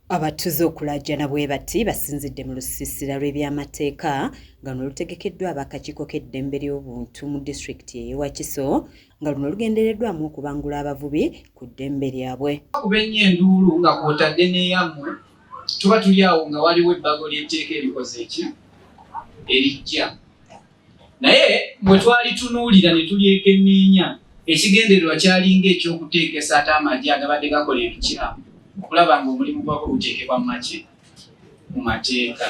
Abatuze okulajjana bwe bati basinzidde mu lusiisira lw'ebyamateeka nga luno lutegekeddwa ab'akakiiko k'eddembe ly'obuntu mu disitulikiti y'e Wakiso nga luno lugendereddwamu okubangula abavubi ku ddembe lyabwe. Kuba ennyo enduulu nga kw'otadde n'eyammwe tuba tuli awo nga waliwo ebbago ly'etteeka erikoze eki erijja. Naye bwe twalitunuulira ne tulyekenneenya ekigendererwa kyalinga eky'okuteekesa ate amagye agabadde gakola ebikyamu okulaba nga omulimu gwako guteekebwa mu mateeka.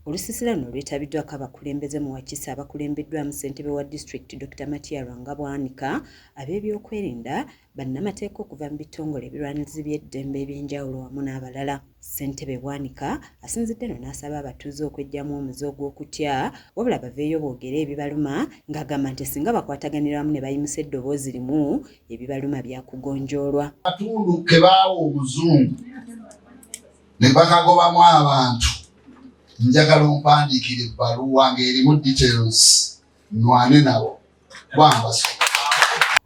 Olusiisira luno lwetabiddwako abakulembeze mu Wakiso abakulembeddwamu ssentebe wa disitulikiti Dr. Mattia Rwangabwanika, ab'ebyokwerinda, bannamateeka okuva mu bitongole ebirwanirizi by'eddembe eby'enjawulo wamu n'abalala. Ssentebe Bwanika asinzidde no n'asaba abatuuze okweggyamu omuze ogw'okutya wabula baveeyo boogere ebibaluma ng'agamba nti singa bakwataganira wamu ne bayimusa eddoboozi limu ebibaluma byakugonjoolwa. Katundu ke baawa omuzungu ne bakagobamu abantu njagala ompandiikire ebbaluwa ng'erimu details nnwane nabo bambaso.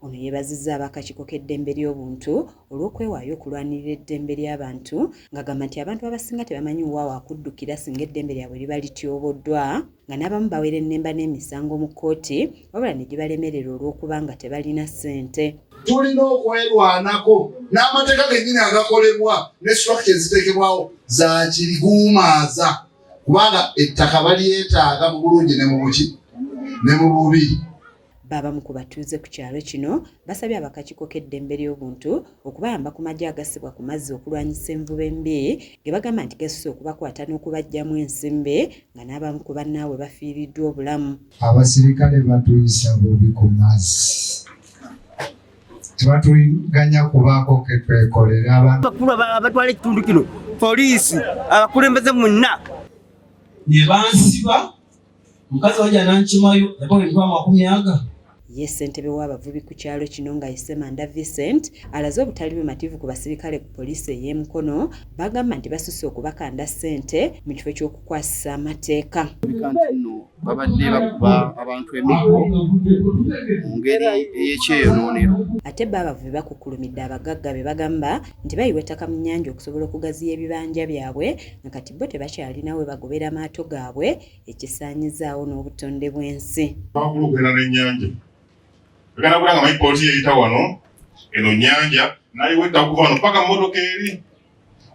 Ono yeebazizza ab'akakiiko k'eddembe ly'obuntu olw'okwewaayo okulwanirira eddembe ly'abantu ng'agamba nti abantu abasinga tebamanyi wa wakuddukira singa eddembe lyabwe liba lityoboddwa nga n'abamu bawera ennemba n'emisango mu kkooti wabula ne gibalemerera olw'okuba nga tebalina ssente. Tulina okwerwanako n'amateeka gennyini agakolebwa ne structure eziteekebwawo za kiriguumaaza kubanga ettaka balyetaaga mu bulungi ne mu buki ne mu bubi. Babamu ku batuuze ku kyalo kino basabye ab'akakiiko k'eddembe ly'obuntu okubayamba ku magye agasibwa ku mazzi okulwanyisa envuba embi ge bagamba nti gasoose okubakwata n'okubaggyamu ensimbe nga n'abamu ku bannaabwe bafiiriddwa obulamu. Abasirikale batuyisa bubi ku mazzi. Tebatuganya kubaako ke twekolera abakulu abatwala ekitundu kino poliisi abakulembeze mwenna ne bansiba mukazi wajja nankimayo yakola emitwalo 50. Ye ssentebe w'abavubi ku kyalo kino nga Isemanda Vincent alaze obutali bumativu ku basirikale ku poliisi ey'emikono bagamba nti basusse okubakanda ssente mu kifo ky'okukwasisa amateeka. Babadde bakuba abantu emiggo mu ngeri ey'ekyeyonoonero. Ate bo abavubi bakukkulumidde abagagga be bagamba nti bayiwa ettaka mu nnyanja okusobola okugaziya ebibanja byabwe nga kati bo tebakyalina we bagobera maato gaabwe ekisaanyizaawo n'obutonde bw'ensi. Bakulugera n'ennyanja agana kulanga mayipooti yeyita wano eno nnyanja nayiwetta okuva wano paka mmotoka eri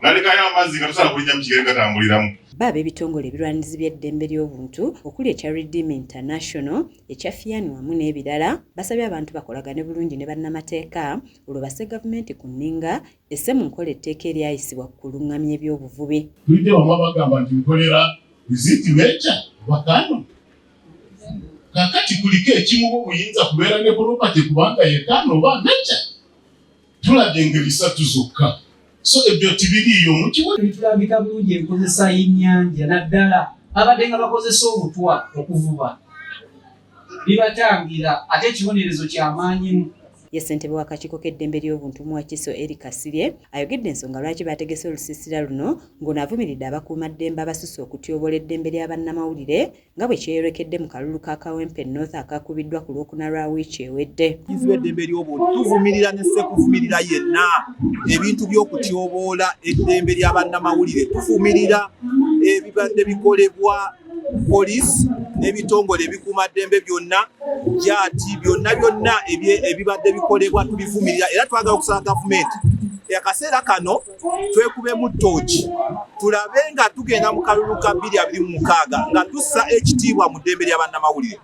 nalekayo amazzi nga tosala kulinnya mu kigere gatambuliramu. Baaba ebitongole ebirwanirizi by'eddembe ly'obuntu okuli ekya Redeem International, ekya Fiani wamu n'ebirala basabye abantu bakolagane bulungi ne bannamateeka olwo basse gavumenti ku nninga esse mu nkola etteeka eryayisibwa ku kuluŋŋamya ebyobuvubi. Tulidde bamwe bagamba nti nkolera izitimeca bakano kakati kuliko ekimu obuyinza kubeera ne property kubanga yekano oba meca tulabye engeri 3 zokka. So ebyo tibiriyo mukiwa bitulabika bulungi enkozesa y'ennyanja naddala abadde nga bakozesa obutwa okuvuba bibatangira ate ekibonerezo ky'amaanyimu. Ye ssentebe w'akakiiko k'eddembe ly'obuntu mu Wakiso Eric Kasirye ayogedde ensonga lwaki bategese olusiisira luno ng'ono avumiridde abakuumaddembe abasusse okutyobola eddembe lya bannamawulire nga bwe kyeyolekedde mu kalulu ka Kawempe North akakubiddwa ku Lwokuna lwa wiiki ewedde. Eddembe ly'obuntu tuvumirira ne sekuvumirira yenna ebintu by'okutyoboola eddembe lya bannamawulire tuvumirira ebibadde bikolebwa poliisi n'ebitongole ebikuumaddembe byonna jaati byonna ebibadde bikolebwa tubivumirira era twagala okusaba gavumenti akaseera kano twekubemu ttooki tulabe nga tugenda mu kalulu ka 2026 nga tussa ekitiibwa mu ddembe lya bannamawulire.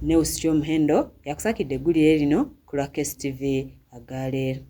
Neus Muhendo yakusakidde eggulire lino ku Lwa KSTV Agaleero.